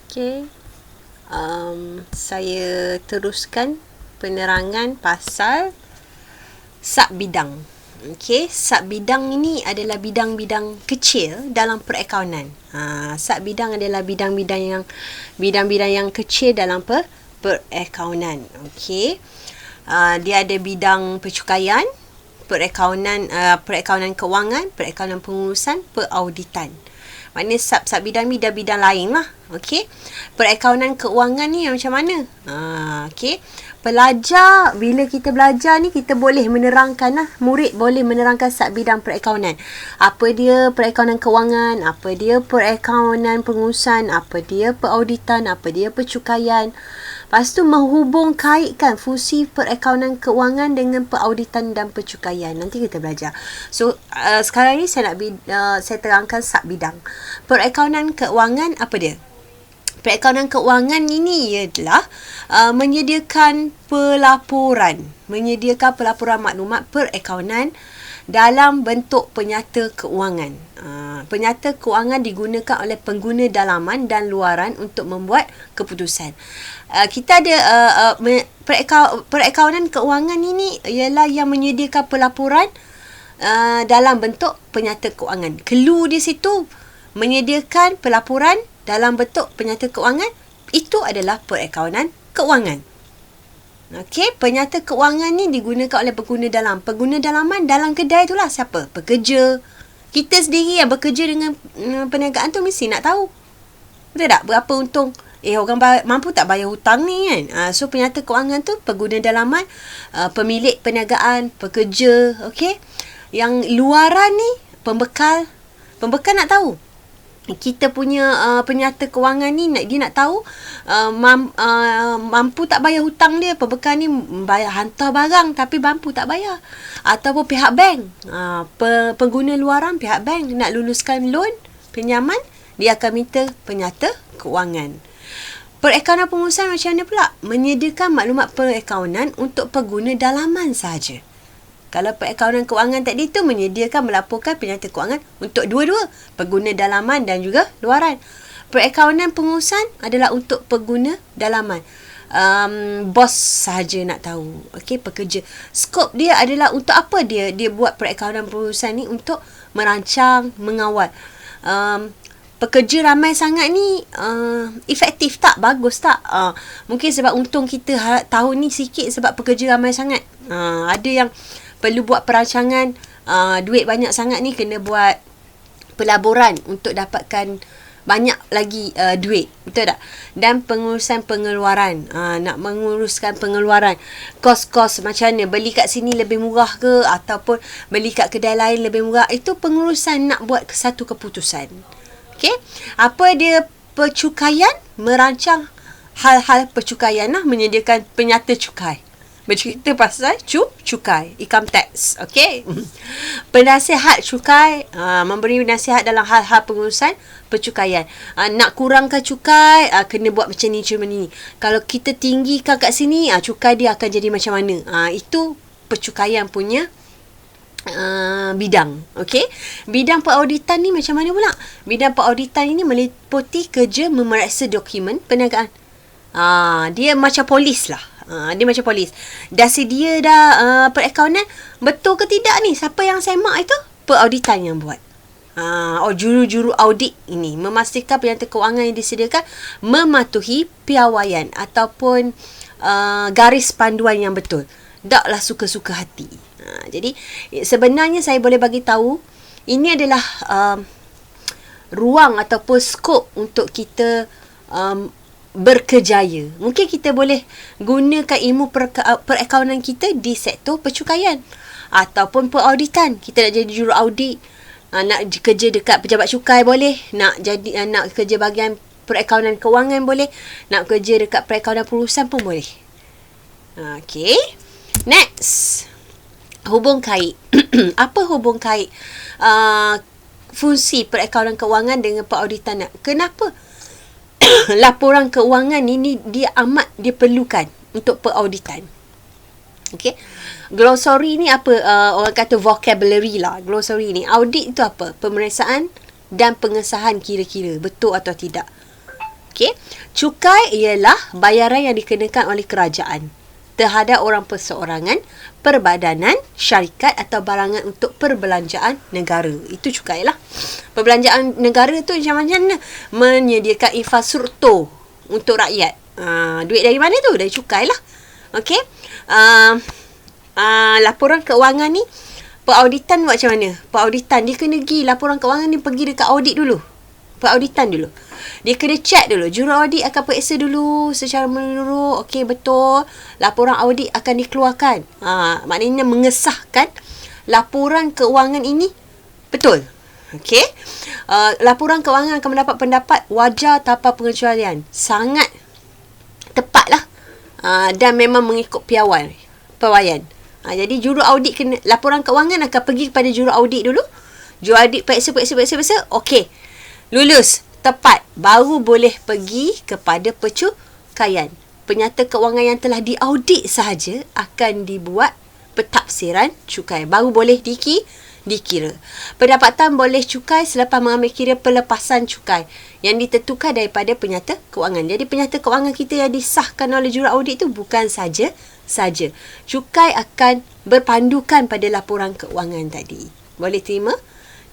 Okey. Saya teruskan penerangan pasal sub bidang. Okey, sub bidang ini adalah bidang-bidang kecil dalam perakaunan. Sub bidang adalah bidang-bidang yang kecil dalam perakaunan. Okey. Dia ada bidang percukaian, perakaunan kewangan, perakaunan pengurusan, perauditan. Maknanya sub bidang ni dah bidang lain lah. Okey. Perakaunan keuangan ni macam mana? Okey. Pelajar, bila kita belajar ni, kita boleh menerangkan lah. Murid boleh menerangkan sub bidang perakaunan. Apa dia perakaunan kewangan, apa dia perakaunan pengurusan, apa dia perauditan, apa dia percukaian. Lepas tu menghubung kaitkan fungsi perakaunan keuangan dengan perauditan dan percukaian. Nanti kita belajar. So, sekarang ni saya terangkan sub bidang. Perakaunan keuangan apa dia? Perakaunan keuangan ini ialah menyediakan pelaporan maklumat perakaunan dalam bentuk penyata keuangan. Penyata keuangan digunakan oleh pengguna dalaman dan luaran untuk membuat keputusan. Kita ada perakaunan keuangan ini ialah yang menyediakan pelaporan dalam bentuk penyata keuangan. Clue di situ menyediakan pelaporan dalam bentuk penyata keuangan, itu adalah perakaunan keuangan. Okey, penyata keuangan ni digunakan oleh pengguna dalam. Pengguna dalaman dalam kedai itulah siapa? Pekerja. Kita sendiri yang bekerja dengan perniagaan tu mesti nak tahu. Betul tak? Berapa untung? Orang mampu tak bayar hutang ni kan? So, penyata keuangan tu pengguna dalaman, pemilik perniagaan, pekerja. Okey. Yang luaran ni, pembekal. Pembekal nak tahu. Kita punya penyata kewangan ni dia nak tahu mampu tak bayar hutang dia. Pembekal ni bayar hantar barang tapi mampu tak bayar. Ataupun pihak bank, pengguna luaran, pihak bank nak luluskan loan pinjaman, dia akan minta penyata kewangan. Perakaunan pengurusan macam mana pula? Menyediakan maklumat perakaunan untuk pengguna dalaman sahaja. Kalau perakaunan keuangan tadi tu menyediakan melaporkan penyata keuangan untuk dua-dua, pengguna dalaman dan juga luaran. Perakaunan pengurusan adalah untuk pengguna dalaman. Bos sahaja nak tahu. Okey, pekerja. Skop dia adalah untuk apa dia buat perakaunan pengurusan ni? Untuk merancang, mengawal. Pekerja ramai sangat ni efektif tak? Bagus tak? Mungkin sebab untung kita tahun ni sikit sebab pekerja ramai sangat. Ada yang perlu buat perancangan, duit banyak sangat ni, kena buat pelaburan untuk dapatkan banyak lagi duit. Betul tak? Dan pengurusan pengeluaran, nak menguruskan pengeluaran, kos-kos macam mana, beli kat sini lebih murah ke ataupun beli kat kedai lain lebih murah, itu pengurusan nak buat satu keputusan. Okey, apa dia percukaian? Merancang hal-hal percukaian lah, menyediakan penyata cukai. Bercerita pasal cukai, income tax. Okey. Penasihat cukai, memberi nasihat dalam hal-hal pengurusan percukaian. Nak kurangkan cukai, kena buat macam ni, macam ni. Kalau kita tinggikan kat sini, cukai dia akan jadi macam mana. Itu percukaian punya bidang. Okey. Bidang perauditan ni macam mana pula? Bidang perauditan ini meliputi kerja memeriksa dokumen perniagaan. Dia macam polis lah. Dia macam polis. Dah sedia dah perakaunan, betul ke tidak ni? Siapa yang semak itu? Perauditan yang buat. Juru-juru audit ini memastikan penyata keuangan yang disediakan mematuhi piawaian ataupun garis panduan yang betul. Taklah suka-suka hati. Jadi sebenarnya saya boleh bagi tahu ini adalah ruang ataupun skop untuk kita berkejaya. Mungkin kita boleh gunakan ilmu perakaunan kita di sektor percukaian ataupun perauditan. Kita nak jadi juru audit, nak kerja dekat pejabat cukai boleh, nak kerja bahagian perakaunan kewangan boleh, nak kerja dekat perakaunan pengurusan pun boleh. Okey. Next. Hubung kait. Apa hubung kait fungsi perakaunan kewangan dengan perauditan? Kenapa laporan keuangan ini dia amat diperlukan untuk perauditan? Okey. Glossary ni apa? Orang kata vocabulary lah. Glossary ni. Audit itu apa? Pemeriksaan dan pengesahan kira-kira betul atau tidak. Okey. Cukai ialah bayaran yang dikenakan oleh kerajaan terhadap orang perseorangan, perbadanan, syarikat atau barangan untuk perbelanjaan negara. Itu cukai lah. Perbelanjaan negara tu macam mana? Menyediakan infrastruktur untuk rakyat. Duit dari mana tu? Dari cukai lah. Okey. Laporan keuangan ni, perauditan buat macam mana? Perauditan, dia kena pergi, laporan keuangan ni pergi dekat audit dulu. Perauditan dulu. Dia kena check dulu. Juraaudit akan periksa dulu secara menyeluruh. Okey, betul. Laporan audit akan dikeluarkan. Maknanya mengesahkan laporan keuangan ini betul. Okey. Laporan keuangan akan mendapat pendapat wajar tanpa pengecualian. Sangat tepatlah. Dan memang mengikut piawai. Jadi juraaudit kena, laporan keuangan akan pergi kepada juraaudit dulu. Juraaudit periksa. Okey. Lulus. Tepat. Baru boleh pergi kepada pencukaian. Penyata keuangan yang telah diaudit sahaja akan dibuat pentafsiran cukai. Baru boleh dikira. Pendapatan boleh cukai selepas mengambil kira pelepasan cukai yang ditentukan daripada penyata keuangan. Jadi penyata keuangan kita yang disahkan oleh juraaudit itu bukan saja. Cukai akan berpandukan pada laporan keuangan tadi. Boleh terima?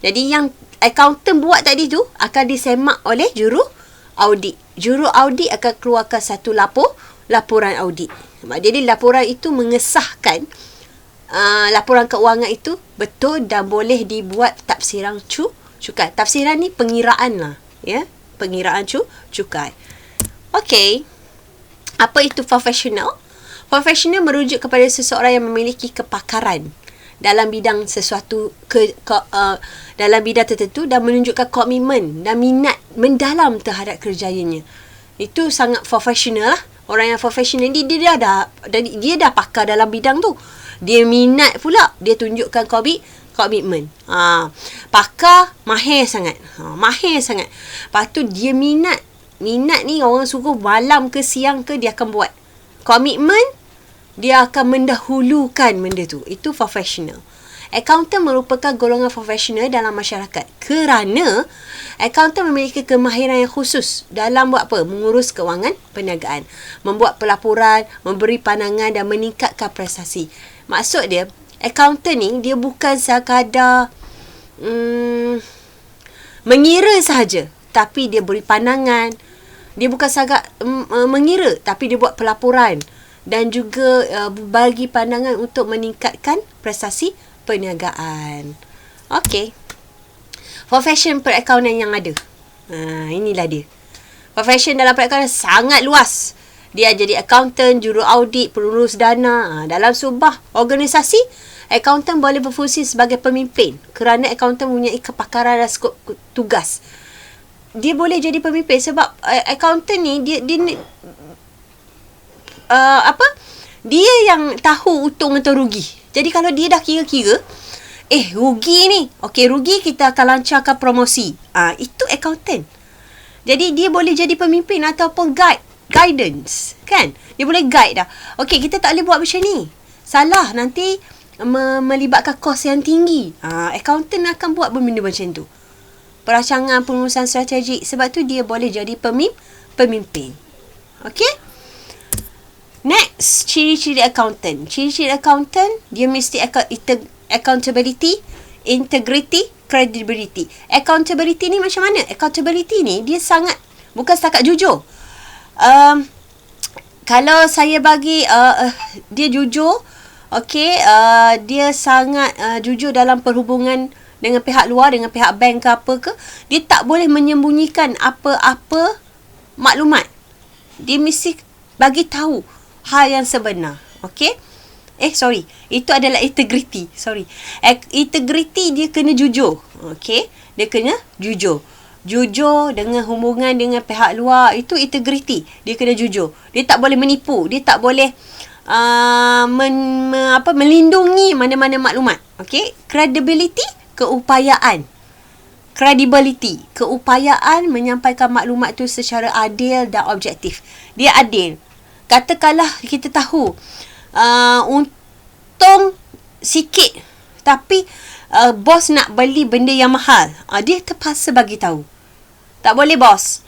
Jadi yang accountant buat tadi tu akan disemak oleh juraaudit. Juraaudit akan keluarkan satu laporan audit. Jadi laporan itu mengesahkan laporan keuangan itu betul dan boleh dibuat tafsiran cukai. Tafsiran ni pengiraan lah. Ya? Pengiraan cukai. Okey. Apa itu profesional? Profesional merujuk kepada seseorang yang memiliki kepakaran dalam bidang sesuatu dalam bidang tertentu dan menunjukkan komitmen dan minat mendalam terhadap kerjanya. Itu sangat profesional lah. Orang yang profesional ni dia dah pakar dalam bidang tu. Dia minat pula, dia tunjukkan komitmen. Pakar mahir sangat. Lepas tu dia minat ni orang suruh malam ke siang ke dia akan buat. Komitmen, dia akan mendahulukan benda tu. Itu profesional. Accountant merupakan golongan profesional dalam masyarakat kerana accountant memiliki kemahiran yang khusus dalam buat apa? Mengurus kewangan perniagaan, membuat pelaporan, memberi pandangan dan meningkatkan prestasi. Maksud dia, accountant ni dia bukan sekadar mengira sahaja, tapi dia beri pandangan. Dia bukan sangat mengira, tapi dia buat pelaporan dan juga bagi pandangan untuk meningkatkan prestasi perniagaan. Okey. Profession perakaunan yang ada. Inilah dia. Profession dalam perakaunan sangat luas. Dia jadi accountant, juraaudit, pengurus dana. Dalam sebuah organisasi, accountant boleh berfungsi sebagai pemimpin kerana accountant mempunyai kepakaran dan skop tugas. Dia boleh jadi pemimpin sebab accountant ni dia dia yang tahu untung atau rugi. Jadi kalau dia dah kira-kira, rugi ni. Okey, rugi kita akan lancarkan promosi. Itu accountant. Jadi dia boleh jadi pemimpin ataupun guidance, kan? Dia boleh guide dah. Okey, kita tak boleh buat macam ni. Salah, nanti melibatkan kos yang tinggi. Accountant akan buat benda macam tu. Perancangan pengurusan strategik. Sebab tu dia boleh jadi pemimpin. Okey? Next, ciri-ciri accountant. Ciri-ciri accountant, dia mesti accountability, integrity, credibility. Accountability ni macam mana? Accountability ni, dia sangat, bukan setakat jujur. Kalau saya bagi, dia jujur, okey, dia sangat jujur dalam perhubungan dengan pihak luar, dengan pihak bank ke apa ke. Dia tak boleh menyembunyikan apa-apa maklumat. Dia mesti bagi tahu hal yang sebenar. Okey? Itu adalah integrity. Integrity dia kena jujur. Okey? Dia kena jujur. Jujur dengan hubungan dengan pihak luar, itu integrity. Dia kena jujur. Dia tak boleh menipu. Dia tak boleh melindungi mana-mana maklumat. Okey? Credibility, keupayaan. Credibility, keupayaan menyampaikan maklumat tu secara adil dan objektif. Dia adil. Katakanlah kita tahu untung sikit, tapi bos nak beli benda yang mahal, dia terpaksa bagi tahu. Tak boleh bos,